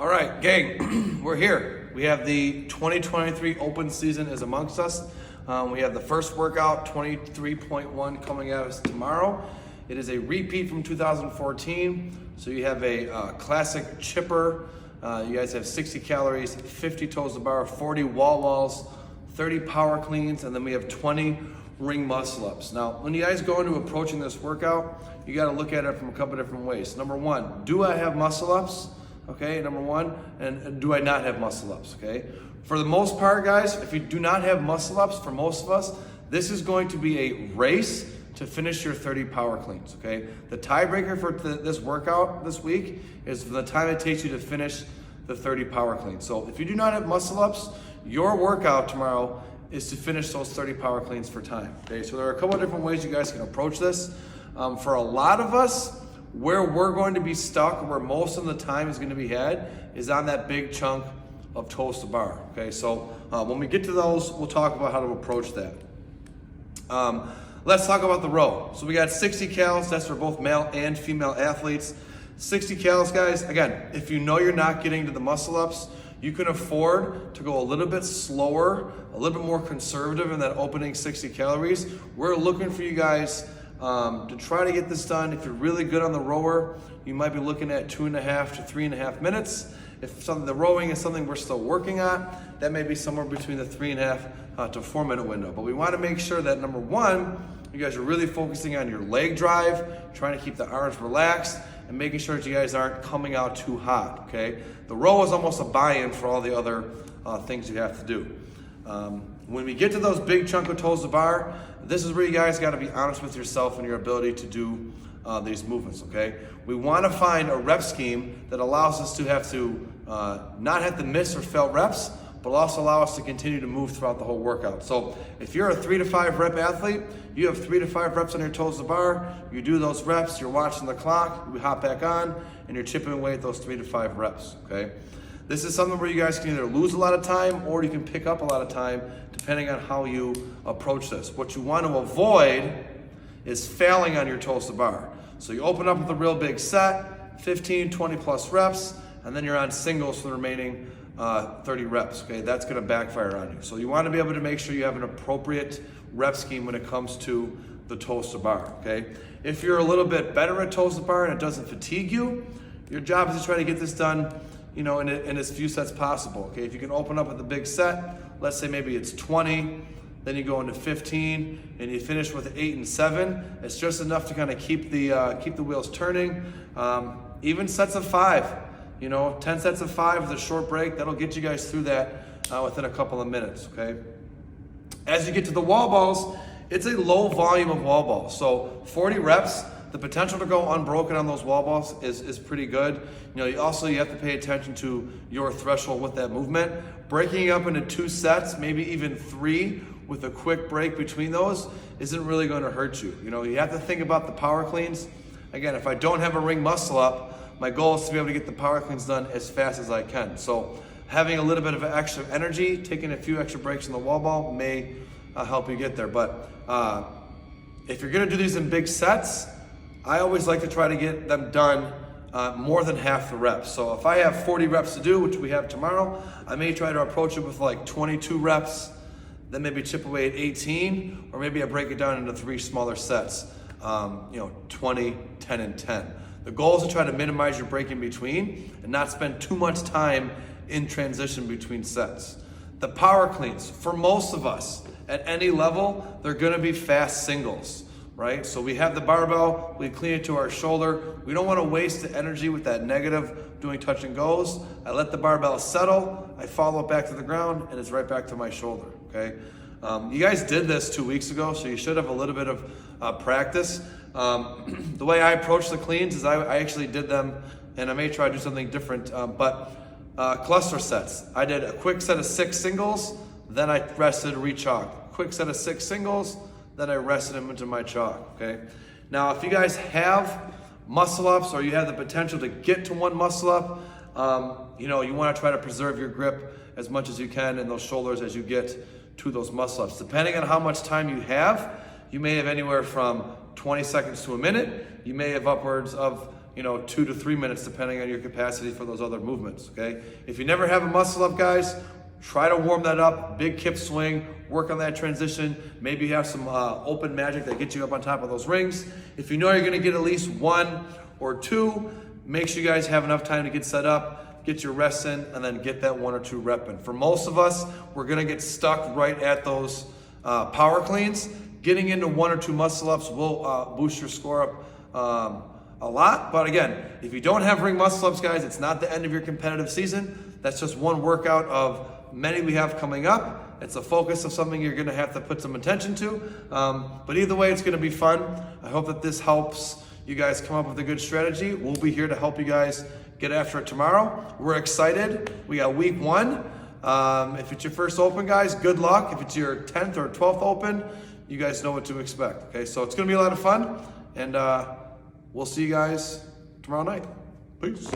All right, gang, we're here. We have the 2023 open season is amongst us. We have the first workout, 23.1, coming at us tomorrow. It is a repeat from 2014. So you have a classic chipper. You guys have 60 calories, 50 toes to bar, 40 wall balls, 30 power cleans, and then we have 20 ring muscle ups. Now, when you guys go into approaching this workout, you got to look at it from a couple different ways. Number one, do I have muscle ups? Okay, number one, and do I not have muscle ups? Okay, for the most part, guys, if you do not have muscle ups, for most of us, this is going to be a race to finish your 30 power cleans. Okay, the tiebreaker for this workout this week is the time it takes you to finish the 30 power cleans. So if you do not have muscle ups, your workout tomorrow is to finish those 30 power cleans for time. Okay, so there are a couple of different ways you guys can approach this. For a lot of us, where we're going to be stuck, where most of the time is going to be had, is on that big chunk of toes to bar. Okay, so when we get to those, we'll talk about how to approach that. Let's talk about the row. So we got 60 cals, that's for both male and female athletes. 60 cals, guys, again, if you know you're not getting to the muscle ups, you can afford to go a little bit slower, a little bit more conservative in that opening 60 calories. We're looking for you guys to try to get this done. If you're really good on the rower, you might be looking at 2.5 to 3.5 minutes. If the rowing is something we're still working on, that may be somewhere between the 3.5 to 4 minute window. But we want to make sure that number one, you guys are really focusing on your leg drive, trying to keep the arms relaxed, and making sure that you guys aren't coming out too hot, okay? The row is almost a buy-in for all the other things you have to do. When we get to those big chunk of toes to bar, this is where you guys got to be honest with yourself and your ability to do these movements, okay? We want to find a rep scheme that allows us to have to not have to miss or fail reps, but also allow us to continue to move throughout the whole workout. So if you're a 3 to 5 rep athlete, you have 3 to 5 reps on your toes to bar, you do those reps, you're watching the clock, we hop back on, and you're chipping away at those 3 to 5 reps, okay? This is something where you guys can either lose a lot of time or you can pick up a lot of time depending on how you approach this. What you want to avoid is failing on your toes to bar. So you open up with a real big set, 15, 20 plus reps, and then you're on singles for the remaining 30 reps, okay? That's gonna backfire on you. So you wanna be able to make sure you have an appropriate rep scheme when it comes to the toes to bar, okay? If you're a little bit better at toes to bar and it doesn't fatigue you, your job is to try to get this done, you know, in as few sets possible, okay? If you can open up with a big set, let's say maybe it's 20, then you go into 15, and you finish with 8 and 7. It's just enough to kind of keep the wheels turning. Even sets of 5. You know, 10 sets of 5 with a short break, that'll get you guys through that within a couple of minutes, okay? As you get to the wall balls, it's a low volume of wall balls. So 40 reps, the potential to go unbroken on those wall balls is pretty good. You know, you have to pay attention to your threshold with that movement. Breaking it up into 2 sets, maybe even 3 with a quick break between those isn't really going to hurt you. You know, you have to think about the power cleans. Again, if I don't have a ring muscle up, my goal is to be able to get the power cleans done as fast as I can. So having a little bit of extra energy, taking a few extra breaks in the wall ball may help you get there. But if you're gonna do these in big sets, I always like to try to get them done more than half the reps. So if I have 40 reps to do, which we have tomorrow, I may try to approach it with like 22 reps, then maybe chip away at 18, or maybe I break it down into 3 smaller sets, 20, 10, and 10. The goal is to try to minimize your break in between and not spend too much time in transition between sets. The power cleans, for most of us, at any level, they're gonna be fast singles, right? So we have the barbell, we clean it to our shoulder. We don't wanna waste the energy with that negative doing touch and goes. I let the barbell settle, I follow it back to the ground, and it's right back to my shoulder, okay? You guys did this 2 weeks ago, so you should have a little bit of practice. The way I approach the cleans is I actually did them, and I may try to do something different, but cluster sets. I did a quick set of 6 singles, then I rested, re-chalk. Quick set of 6 singles, then I rested them into my chalk, okay? Now, if you guys have muscle ups or you have the potential to get to one muscle up, you wanna try to preserve your grip as much as you can in those shoulders as you get to those muscle ups. Depending on how much time you have, you may have anywhere from 20 seconds to a minute. You may have upwards of 2 to 3 minutes, depending on your capacity for those other movements, okay? If you never have a muscle up, guys, try to warm that up, big kip swing, work on that transition. Maybe you have some open magic that gets you up on top of those rings. If you know you're gonna get at least 1 or 2, make sure you guys have enough time to get set up, get your rests in, and then get that 1 or 2 rep in. For most of us, we're gonna get stuck right at those power cleans. Getting into 1 or 2 muscle ups will boost your score up a lot. But again, if you don't have ring muscle ups, guys, it's not the end of your competitive season. That's just one workout of many we have coming up. It's a focus of something you're gonna have to put some attention to. But either way, it's gonna be fun. I hope that this helps you guys come up with a good strategy. We'll be here to help you guys get after it tomorrow. We're excited. We got week 1. If it's your first open, guys, good luck. If it's your 10th or 12th open, you guys know what to expect. Okay, so it's gonna be a lot of fun, and we'll see you guys tomorrow night. Peace.